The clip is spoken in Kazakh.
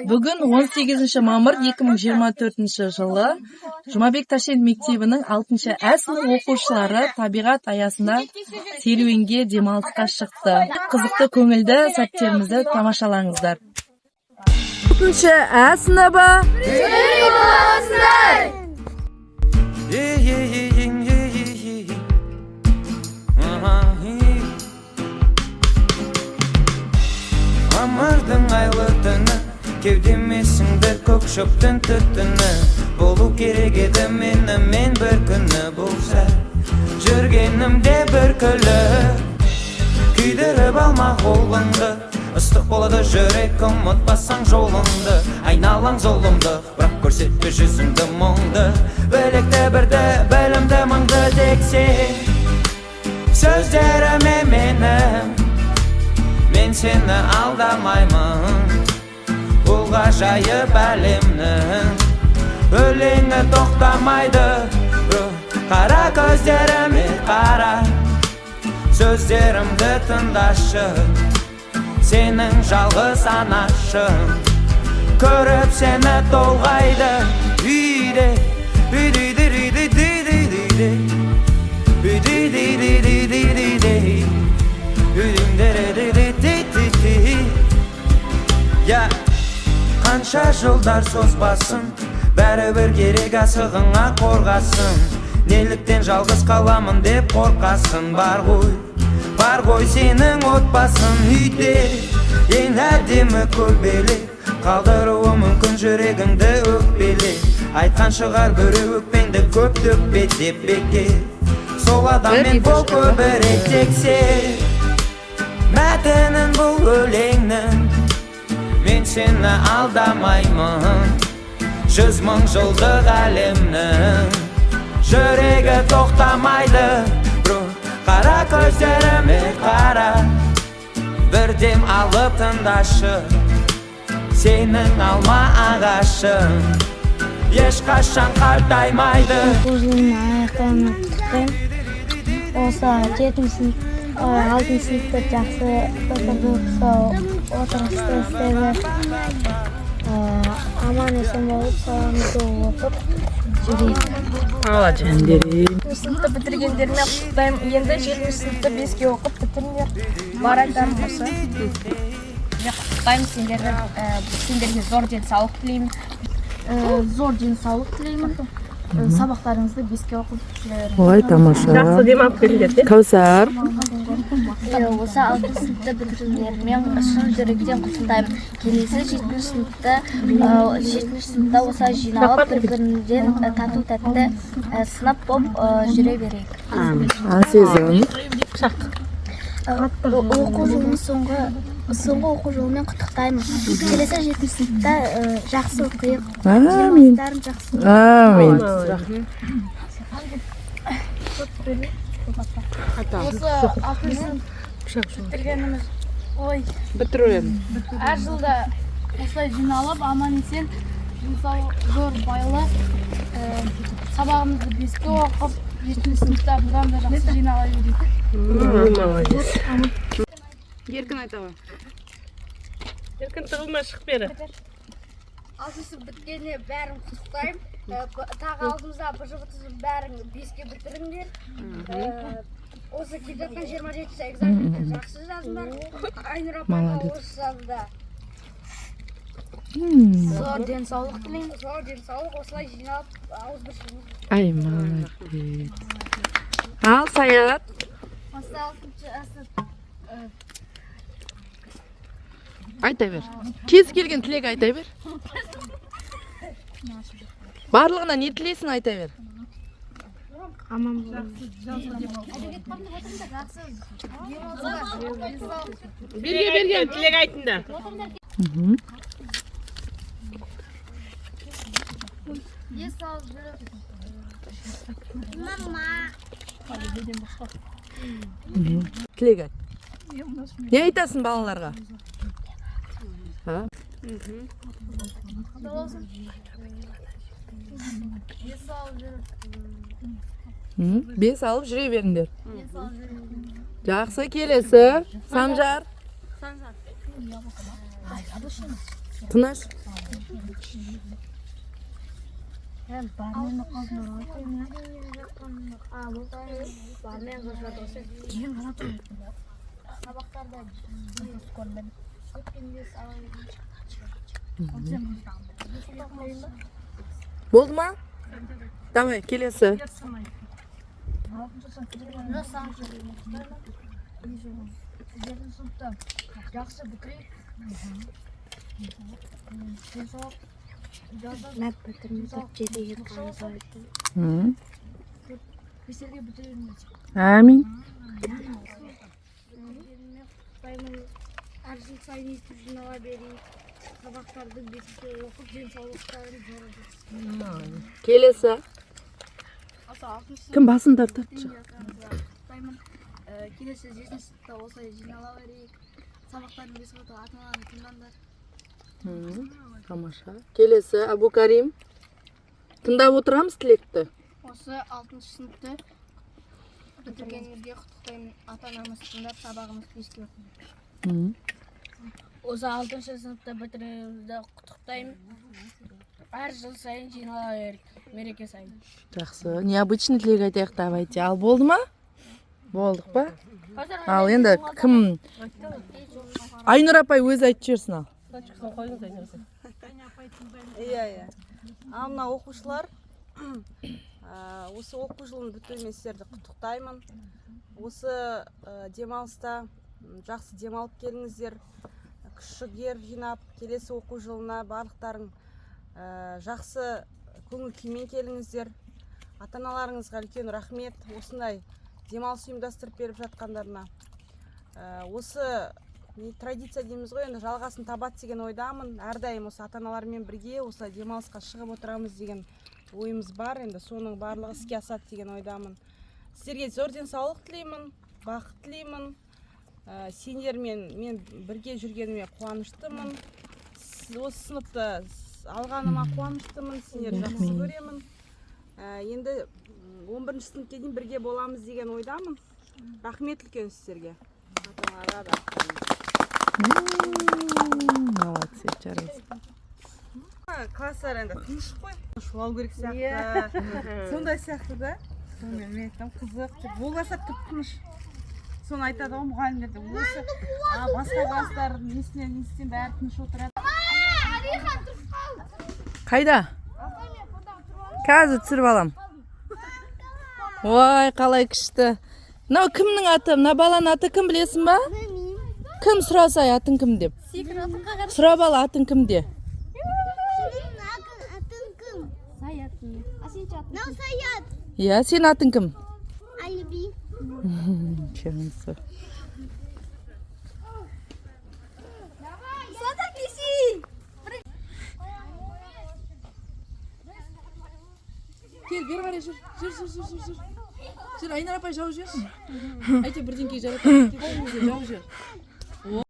Бүгін 18 мамыр 2024 жылы Жұмабек Ташкент мектебінің 6 Ә сынып оқушылары табиғат аясында серуенге демалысқа шықты. Қызықты көңілді сәттерімізді тамашалаңыздар. 6 Ә сыныбы Мамырдың айлы түні, кеудемесіңді көк шөптің түтіні. Болу керек еді мен бір күні болса, жүргенімде бір күлі. Күйдіріп алма қолыңды, ыстық болады жүрек, ұмытпасаң жолыңды. Айналаң зұлымды, бірақ көрсетпе жүзіңді мұңды. Білекті бірді, білімді мыңды тексе, сөздеріме менің, мен сені алдамаймын. Бұл ғажайып әлемнің өлеңі тоқтамайды. Қара көздеріме қара, сөздерімді тыңдашы, сенің жалғыз анашың. Көріп сені толғайды үйде, үйде, үйде, үйде, үйде, үйде, Я қанша жылдар созбасын, бәрібір керек асығыңа қорғасын. Неліктен жалғыз қаламын деп қорқасын. Бар ғой сенің отбасын үйде, ең әдемі көбелек. Қалдыруы мүмкін жүрегіңді өкпеле. Айтқан шығар біреу өкпеңді көп төкпе деп бекер. Сол адаммен бол көбірек тексе, мәтінін бұл өлеңнің, мен сені алдамаймын. 100 мың жылдық әлемнің жүрегі тоқтамайды. Қара көздеріме қара, бірдем алып тыңдашы, сенің алма ағашың ешқашан қартаймайды. Аяқтарына құттықтаймын. Осы 6 сыныпта жақсы отырысты істеді. Аман есен болып, сауымызды оқып жүрейік. Сыныпты бітіргендеріне құттықтаймын. Енді 7 сыныпты 5-ке оқып бітіріңдер. Бар айтарым осы. Құттықтаймын сендерге зор денсаулық тілеймін. Зор денсаулық тілеймін. Сабақтарыңызды 5-ке оқып жүреріңіз. Ой, тамаша. Жақсы демалып келіңдер. Кәусар. Осы 6 сыныпты бітірулерімен шын жүректен құттықтаймын. Келесі 7 сыныпта осылай жиналып бір-бірінен тату-тәтті сынып болып жүре берейік. Сезім. Оқу жылының соңғы оқу жылымен құттықтаймын. Келесі 7 сыныпта жақсы оқиық. Амин. Амин. Осы 6 сынып бітіргеніміз, әр жылда осылай жиналып, аман есен, зор байлы, сабағымызды 5-ке оқып, 7 сыныпта бұдан да жақсы жинала берейік. Еркін айтаға. Еркін тығылма шық бері. 6 сынып біткеніне бәрін құттықтаймын. Тағы алдымызда бір жылғы бәрін 5-ке бітіріңдер. Осы кететін 27 экзаменді жақсы жазыңдар. Айнұр апайға осы жазды. Зор денсаулық тілеймін. Зор денсаулық, осылай жиналып ауызбіршілігіміз. Ай, молодец. Ал, Саят. Осы 6-шы сынып Айта бер. Кез келген тілек айта бер. Барлығына не тілесін айта бер. аман болыңыз. Берген тілек айтыңдар. Тілек айт. Не айтасың балаларға? Бес алып жүре беріңдер. Жақсы, келесі. Санжар. Тыныш. Болды ма? Давай, келесі. Жақсы бітірейік. Мәп бітірмей жетеге қалғайды. Бесерге бітірерміз. Әмин. Әр жыл сайын естіп жинала берейік. Сабақтарды бесікке оқып, денсаулықтарын жоғалтып. Келесі. Кім басын тартады? Келесі 7 сыныпта осылай жинала берейік. Сабақтарын бесік оқып, ата-аналарын тыңдаңдар. Тамаша. Келесі, Абу Карим. Тыңдап отырамыз тілекті. Осы 6 сыныпты бітіргенімізге құттықтаймын. Ата-анамыз тыңдап, сабағымыз беске оқиды. Осы 6 сыныпта бітіргенімізді құттықтаймын. Әр жыл сайын жинала берейік. Мереке сайын. Жақсы. Необычный тілек айтайық, давайте. Ал болды ма? Болдық па? Ал енді кім? Айнұр апай өзі айтып жіберсін ал. Иә. Ал мына оқушылар, осы оқу жылын бітуімен сіздерді құттықтаймын. Осы демалыста жақсы демалып келіңіздер. Күш-жігер жинап, келесі оқу жылына барлықтарың жақсы көңіл күймен келіңіздер. Ата-аналарыңызға үлкен рахмет. Осындай демалыс ұйымдастырып беріп жатқандарына. Осы традиция дейміз ғой, енді жалғасын табады деген ойдамын. Әрдайым осы ата-аналармен бірге осы демалысқа шығып отырамыз деген ойымыз бар. Енді соның барлығы іске асады деген ойдамын. Сіздерге зор денсаулық тілеймін, бақыт тілеймін. Сендермен мен бірге жүргеніме қуаныштымын. Осы сыныпты алғаныма қуаныштымын. Сендерді жақсы көремін. Енді 11 сыныпқа дейін бірге боламыз деген ойдамын. Рахмет үлкен сіздерге. Ата-аналарға да. Молодцы, жарайсың. Класстар енді тыныш қой. Шулау керек сияқты. Сондай сияқты да. Сонымен мен айтам қызық. Болмаса тып-тыныш. Соны айтады ғой мұғалімдер де. Осы басқа класстар несінен бәрі тыныш отырады. Қайда? Қазір түсіріп алам. Ой, қалай күшті. Мынау кімнің аты? Мына баланың аты кім білесің ба? Кім сұрасай атын кім деп? Сұрап ал атын кім де? Иә, сен атын кім? Алиби. Жақсы. Кел, бері қарай жүр. Жүр, Айнар апай жауып жіберші. Әйтеу бірдеңке жаратады. Жауып жібер.